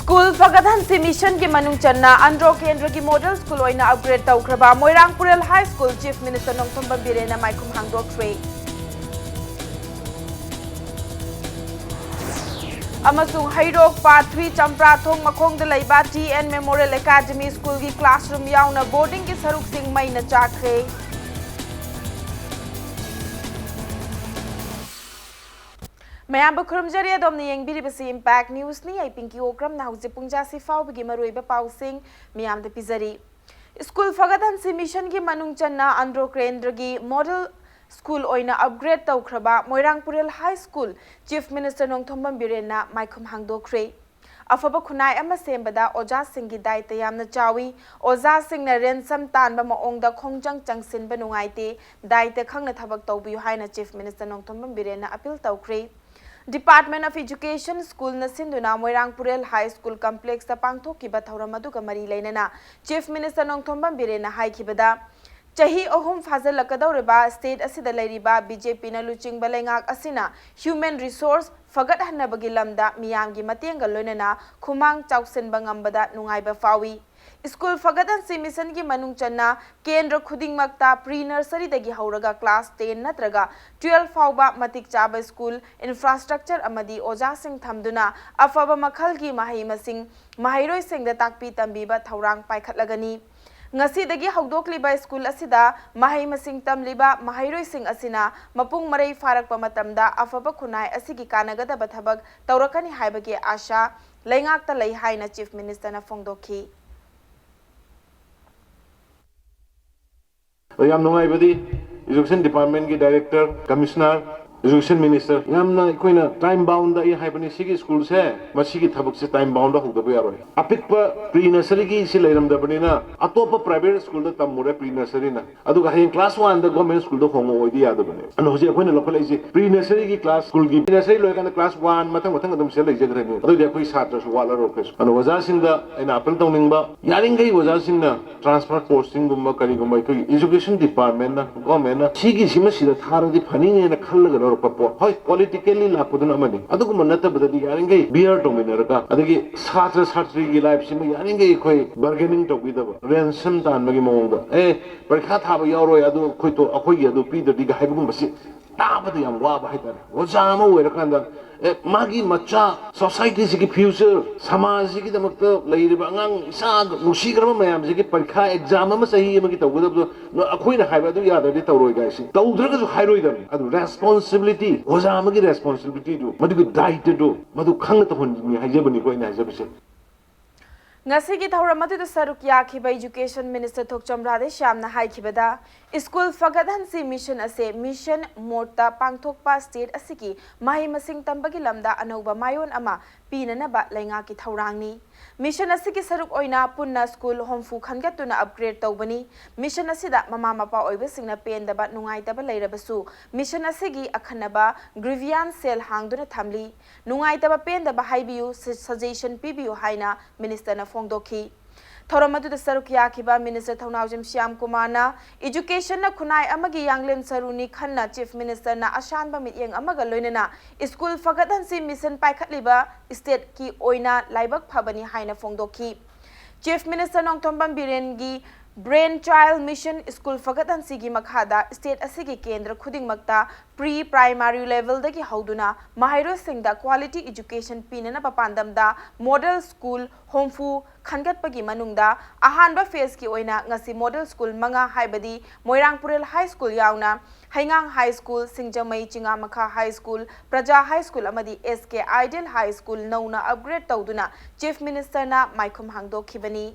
school फगतहनसी mission की मनुंग चन्ना अंड्रो केंद्र की मॉडल स्कूल ओइना अपग्रेड तौख्रबा Moirangpurel high school chief minister Nongthombam बिरेना माइखुम हांगदोख्रे अमसुंग हैरोक पार्ट 3 चंप्राथोंग मखोंगदा लैबा TN मेमोरियल एकेडमी स्कूल की क्लासरूम याउना बोर्डिंग की सरुकसिंग मैना चाख्रे मैम खुरमजरी अदोमने येंबिरिबसी इम्पैक्ट न्यूज नि आई पिंकी ओक्रम ना हुजे पुंजासी फाउबगी मरुइबा पाउसिंग मियाम दे पिजरी स्कूल फगतहनसी मिशन की मनुंग चन्ना अंड्रो केंद्र की मॉडल स्कूल ओइना अपग्रेड तौख्रबा Moirangpurel high school chief minister Nongthombam बिरेना माइखुम हांगदोख्रे अफब खुनाई अमा सेंबदा ओजा सिंह की दायित्व यामना चावी ओजा सिंह रेंसम तानबा मओंगदा खोंजंग चंगसिनबा नुंगाइते दायित्व खंगना थबक तौबियु हाइना चीफ मिनिस्टर नोंथोंबम बिरेना अपील तौख्रे डिपार्टमेंट ऑफ एजुकेशन स्कूल नसिंदुना मोइरांगपुरल हाई स्कूल कॉम्प्लेक्स पांगथोकिबा थौरम अदुगा मरी लेनना चीफ मिनिस्टर नोंथोंबम बिरेना हाइखिबदा चाही अहुम फाजलकदौरबा स्टेट असिदा लैरिबा बीजेपी न लुचिंग बलेंगाक असिना ह्यूमन रिसोर्स फगत हन्नबगी लमदा मियामगी मतेंग लोइनना खुमांग चाउसिनबा ngambada नुंगाइबा फावी स्कूल फगतहनसी मिशन की मनुंग चन्ना केंद्र खुदिंगमक्ता प्री नर्सरी दगी हौरगा क्लास 10 नत्रगा 12 फाउबा मतिक चाबा स्कूल इंफ्रास्ट्रक्चर अमदी ओजा सिंह थमदुना अफबा मखल की महई मसिंग महैरोय सिंगदा ताकपी तंबीबा थौरांग पाइखतलगनी ngasi haudoklibा स्कूल असिदा महई मसिंग तमलिबा महैरोय सिंग असिना मपुंग मरई फारकपा मतमदा अफबा खुनाई असिगी कानगदबा थबक तौरकनी हाइबगे आशा लैंगाक्ता लै हाइना चीफ मिनिस्टर ना फोंदोखी याम नुंगाइबदी एजुकेशन डिपार्टमेंट की डायरेक्टर कमिश्नर एजुकेशन मिनिस्टर यामना कोइना टाइम बाउंड दा हाइबनी सिगी स्कूल से मसिगी थबक से टाइम बाउंड दा होदबो यारोय अपिकपा प्री नर्सरी की सि लैरमदबनिना अतोप प्राइवेट स्कूल दा तममुरे प्री नर्सरी ना अदुगा हें क्लास 1 दा गवर्नमेंट स्कूल दा होंगो ओइदी यादबने अनो होजे कोइना लोकलाइजे प्री नर्सरी की क्लास स्कूल की प्री नर्सरी लोयकाना क्लास 1 मथंग मथंग अदम से लैजग्रनि अदुदि अखोइ छात्र सु वाला रोकेस अनो वजा सिंदा एना अपील तौनिंगबा यारिंगै वजा सिंना ट्रांसफर पोस्टिंग गुम्बा करिगुम्बा इखोइ एजुकेशन डिपार्टमेंट ना गवर्नमेंट ना सिगी सिमा सिदा थारदि फनिंग एना खल्लगा होय पॉलिटिकली लापदुन अमनि अदुगुम नतबदि यारिंगै बियर टोमिनरका अदगी छात्र छात्री की लाइफ सिम यारिंगै खोय बार्गेनिंग तौबिदब रेंसम तानबगी मौंगदा परीक्षा थाब यारोय अदु खोयतो अखोयगी अदु पीददि हाइबगुम बसि ताबदि याम वाबा हाइतारे ओजा अमा ओइरकांदा मागी मच्चा सोसाइटी सिगी फ्यूचर समाज सिगी दमक लैरिबा अंगांग इसा नुसिग्रम मयाम सिगी परीक्षा एग्जाम अमा सही अमगी तौगदब नो अखोयना हाइबा अदु याददि तौरोय गाइसि तौद्रगसु हाइरोयदम अदु रेस्पॉन्सिबिलिटी ओजा अमगी रेस्पॉन्सिबिलिटी दु मदुगु दायित्व दु मदु खंग तहोननि हाइजबनि Koyna हाइजबसे ngasi ki thauram adu saruk yakhiba education minister thokcham radhe shyamna haikibada school फगतहनसी मिशन असे मिशन मोर्ता पांगथोकपा स्टेट असiki mahi masing tambagi lamda anauba mayon ama pinanaba lainga की थौरांगनी मिशन असiki saruk oina punna स्कूल होमफु खनगतुना अपग्रेड तौबनी मिशन असिदा ममा मपा ओइबसिंगना पेंदबा नुंगाइतबा लैरबसु मिशन असigi अखनबा ग्रीवियन सेल हांगदुना थमली नुंगाइतबा पेंदबा हाइबियु सजेशन पिबियु हाइना मिनिस्टर ना फोंगदोखी थौरमदुद सरुक याखिबा मिनिस्टर थौनावजम श्याम कुमारना एजुकेशन ना खुनाई अमगी यांगलेन सरुनी खन्ना चीफ मिनिस्टर ना अशानबा मियेंग अमगा लोइनना स्कूल फगतहनसी मिशन पाइखतलिबा स्टेट की ओइना लाइबक फबनी हाइना फोंगदोखी चीफ मिनिस्टर नोंथोंबम बिरेनगी ब्रेन चाइल्ड मिशन स्कूल फगतहनसी की मखादा स्टेट असिगी केंद्र खुदिंगमक्ता प्री प्राइमरी लेवल दगी हौदुना महैरो सिंगदा क्वालिटी एजुकेशन पीनना पांदमदा मॉडल स्कूल होमफु खनगतपगी मनुंगदा अहानबा फेज की ओइना ngasi मॉडल स्कूल मंगा हाइबदी मोइरांगपुरल हाई स्कूल याउना Heingang high school Singjamei Chingamakha high school Praja high school अमदी एसके आइडियल हाई स्कूल नौना अपग्रेड तौदुना चीफ मिनिस्टर ना माइखुम हांगदोखिबनी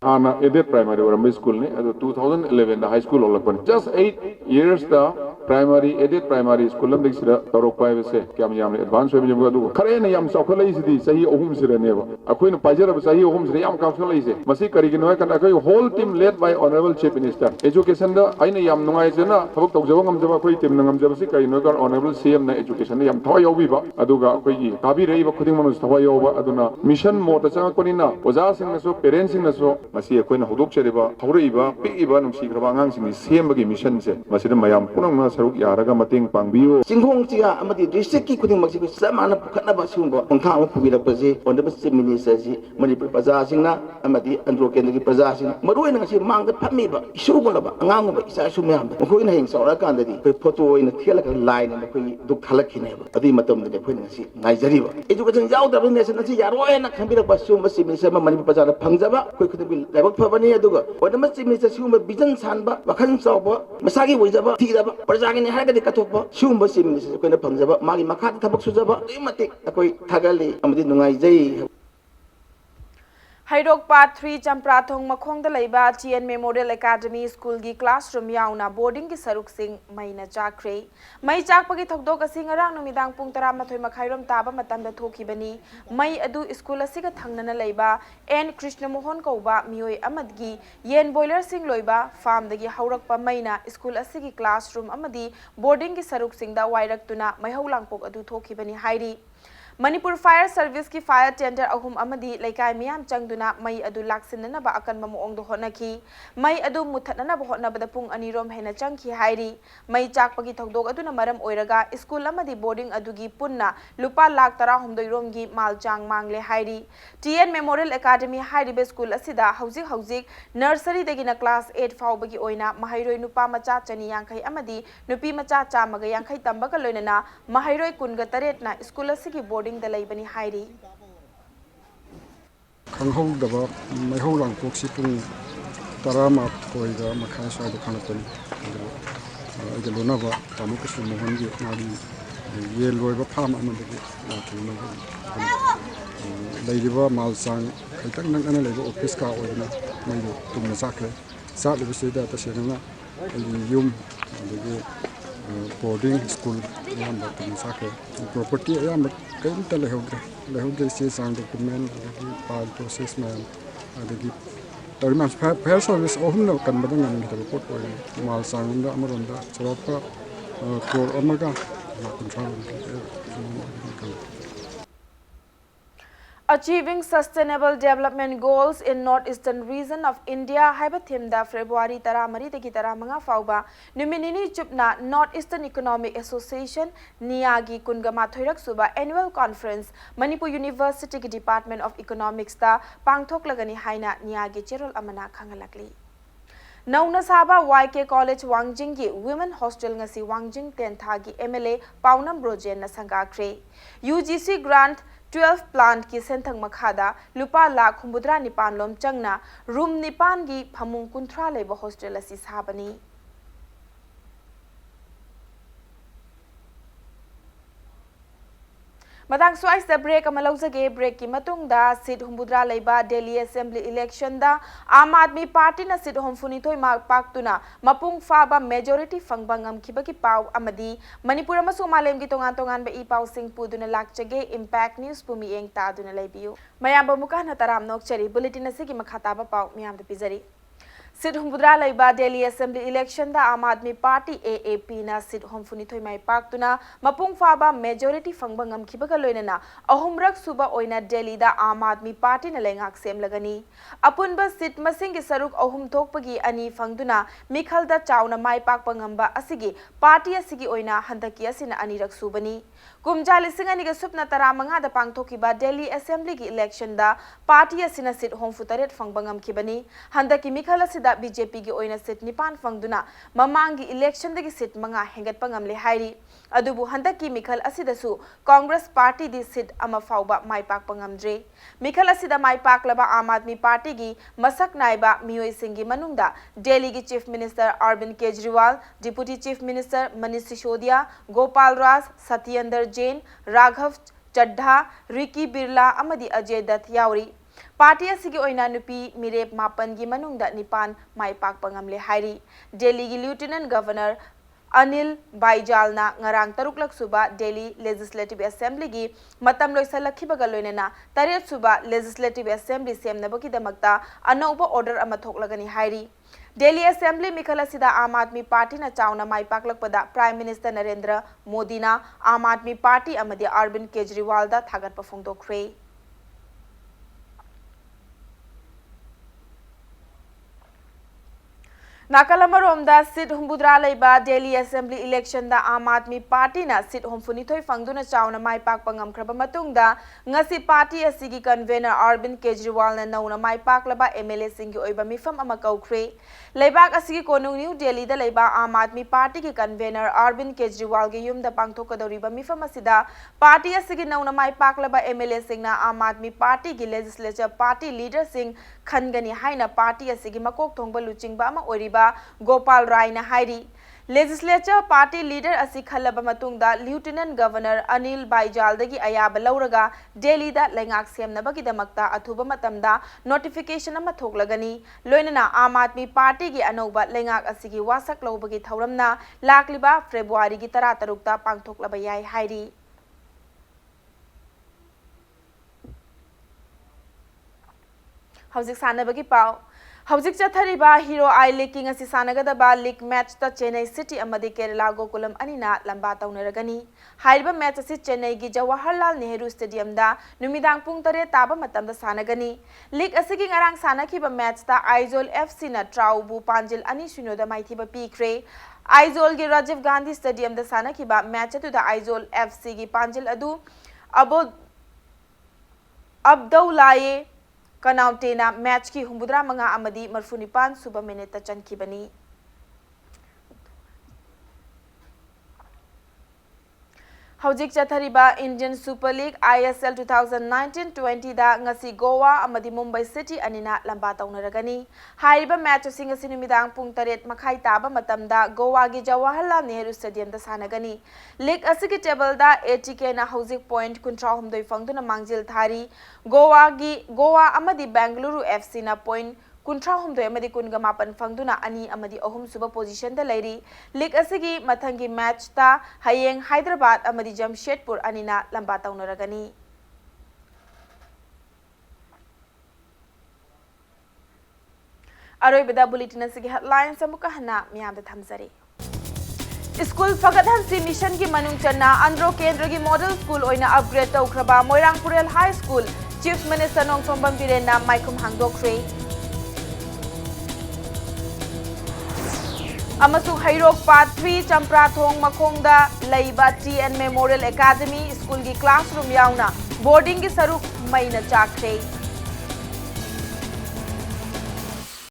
Hana edit primary or school ne 2011 high school olakpan just 8 years da primary edit primary school lam diksira torok pai se kyam yam advance we jam adu khare ne yam chokhalai sidi sahi ohum sira ne ba akoi na pajara ba sahi ohum sira yam kaushalai se masi kari gi no kan akoi whole team led by honorable chief minister education da aina yam nungai jena thabak tawjaba ngam jaba koi team ngam jaba si kai no kan honorable cm na education yam thawai yobi ba aduga akoi gi kabi rei ba khuding manus thawai yoba aduna mission mo ta chang konina oja sing na so parents sing na so masi akoina hodok cheriba thaureiba piiba nungsi graba angang sing sembagi mission se masida mayam punang ma saruk yaraga mateng pangbiyo Singhong chia amadi district ki kuding maksi samana pukhatna ba sumba pangtha ama pugira paji honorable chief minister ji Manipur praja singna amadi andro kendra ki praja sing maroi na ngasi mangda phammi ba isu ba ba angang ba isa su myam ba khoi na hing saura kan da di photo ina thela ka line na khoi duk thalakhi ne ba adi matam de khoi ngasi ngai jari ba education yaw da nation na chi yaroi na khambira ba sumba chief minister ma Manipur praja na phangjaba khoi khuding labak phabani aduga honorable chief minister sumba vision sanba wakhan chawba masagi woijaba thidaba praja gi ne ha ga de kathokba sumba chief minister ko na phangjaba magi makha thabak sujaba imati akoi thagali amadi nungai jai Hairokpa 3 Champrathong Makhongda Leiba TN Memorial Academy School gi classroom yauna boarding gi saruk sing maina chakre mai chakpagi thokdok asing arang numidang pung 13 makhairom taba matamda thokibani mai adu school asiga thangnana leiba N Krishna Mohan kauba mioi amadgi yen boiler sing loiba farm dagi haurakpa maina school asigi classroom amadi boarding gi saruk singda wairaktuna maihaulang adu thokibani hairi Manipur Fire Service ki fire tender ahum amadi laikai miyam changduna mai adu laksinna ba akan mamuong do honaki mai adu muthatna ba hotna ba pung anirom hena changki hairi mai chakpagi thokdok aduna maram oiraga school amadi boarding adugi punna lupa lakh tara humdoirom gi malchang mangle hairi TN Memorial Academy hairibe school asida hauzik nursery dagina class 8 faubagi oina mahairoi nupa macha chani yangkai amadi nupi macha chamaga yangkai tambaga loinana mahairoi kunga taretna school asigi boarding da laibani hairi khanghoudaba maihaulang poksi pung tarama koiga makhai sa do khanapani age lonaba tamu kusu mohan gi mari ye loiba pham amandagi lathuna leiriba malchang khaitak nang ana leiba office ka oina mailo tumna sakle sa libi sida ta senanga yum adagi boarding school yam ba tumna sakle property yam kain ta lehodre se sang document adagi file process man adagi termas fair service ohum no kan badang ngam ta report oi mal sang da amaronda chawapa kor amaga na control Achieving Sustainable Development Goals in Northeastern Region of India haiba themda February 13 dagi 15 fauba numinini chupna Northeastern Economic Association NIAGI kungama thoirak suba annual conference Manipur University ki Department of Economics ta pangthok lagani haina NIAGI cherol amana khangalakli Nauna Saba YK College Wangjing gi Women Hostel ngasi Wangjing 10 thagi MLA Paunam Brojen na sangakre UGC grant 12 plant ki senthang makhada lupa lakh humbudra nipan lom changna room nipan gi phamung kunthra leba hostel asi sabani Madang Swais the break amalauza break ki matungda seat humbudra leiba Delhi Assembly election da Aam Aadmi Party na seat homfuni thoi mak paktuna mapung faba majority fangbangam kibaki pau amadi Manipur amasu malem gi tongan ba ipau sing puduna lakchage impact news pumi eng ta duna leibiu mayam ba mukana taram nok chari bulletin asigi makhata ba pau miyam da pizari Seat humbudra leiba Delhi Assembly election da Aam Aadmi Party AAP na seat homfuni thoi mai paktuna mapung faba majority fangbangam kibaga loinana ahumrak suba oina Delhi da Aam Aadmi Party na lengak sem lagani apunba seat masing gi saruk ahum thokpagi ani fangduna mikhal da chauna mai pakpa ngamba asigi party asigi oina handaki asina anirak subani kumja lising ani ga supna tara manga da pangthokiba Delhi Assembly gi election da party asina seat homfutaret fangbangam kibani handaki mikhal asida BJP gi oina seat nipan fangduna mamangi election dagi seat manga hengat pangamle hairi adubu handaki mikhal asidasu Congress party di seat ama fauba mai pak pangamdre mikhal asida mai pak laba Aam Aadmi Party gi masak naiba mioi singi manungda Delhi gi Chief Minister Arvind Kejriwal Deputy Chief Minister Manish Sisodia Gopal Raj Satyendra Jain Raghav Chaddha Ricky Birla amadi Ajay Dutt yauri Party asigi oina nupi mirep mapan gi manungda nipan mai pak pangamle hairi Delhi gi Lieutenant Governor Anil Baijalna ngarang taruklak suba Delhi Legislative Assembly gi matam loisalakhibaga loinena tariat suba Legislative Assembly semnabaki damakta anauba order ama thoklagani hairi Delhi Assembly mikhala sida Aam Aadmi Party na chauna mai paklakpada Prime Minister Narendra Modi na Aam Aadmi Party amadi Arvind Kejriwal da thagat pafongdokre नाकल अमरोमदा seat हुम्बुद्रा लेबा Delhi assembly election दा Aam Aadmi Party ना seat हुम्फुनिथोई फंगदुना चावना माई पाकपा ngamkraba matungda ngasi party asigi convener Arvind Kejriwal na nauna mai paklaba MLA singi oiba mifam ama kaukre leibak asigi konung New Delhi da leiba आम आदमी पार्टी की convener Arvind Kejriwal ge yum da pangthokadoriba mifam asida party asigi nauna mai paklaba MLA singna आम Aadmi party की legislature party leader sing khangani haina party asigi makok thongba luchingba ama oriba Gopal Rai na hairi legislature party leader asi khalaba matungda lieutenant governor Anil Baijal dagi ayaba lauraga Delhi da lengak semnabagi damakta athuba matamda notification ama thoklagani loinana आम आदमी party gi anauba lengak asigi wasak lobagi thauramna lakliba February gi 13 ta pangthoklaba yai hairi Hauzik sanabagi pau Hauzik chathariba hero I leaking asi sanagadaba league match ta Chennai City amadi Kerala Gokulam anina lamba taunaragani haiba match asi Chennai gi Jawaharlal Nehru Stadium da numidang pung 3 taba matamda sanagani league asigi ngarang sanakhiba match ta Aizol FC na Traubu Panjil ani sunoda maithiba pikre Aizol gi Rajiv Gandhi Stadium da sanakhiba match tu da Aizol FC gi Panjil adu Abdoulaye Kanautena match ki humbudra manga amadi marfunipan suba minute chankibani Hauzik chathariba Indian Super League ISL 2019-20 da ngasi Goa amadi Mumbai City anina lamba taunaragani haiba match sing asi numidang pung 8 makhai taba matamda Goa gi Jawaharlal Nehru Stadium da sanagani league asigi table da ATK na Hauzik point kuntra humdoi fangduna mangjil thari Goa amadi Bengaluru FC na point kuntra humdoi amadi kunga mapan fangduna ani amadi ahum suba position da leiri league asigi mathangi match ta hayeng Hyderabad amadi Jamshedpur anina lamba taunaragani Aroibada bulletin asigi headlines amuka hana miyamda thamjari School Fagadan si mission ki manung channa Andhra Kendra ki model school oina upgrade taukraba Moirangpurel High School Chief Minister Nongthombam Birena Maikhum Hangdokre Amasu Hairok Part 3 Champrathong Makhongda Laiba TN Memorial Academy School ki classroom yauna boarding ki saruk maina chakre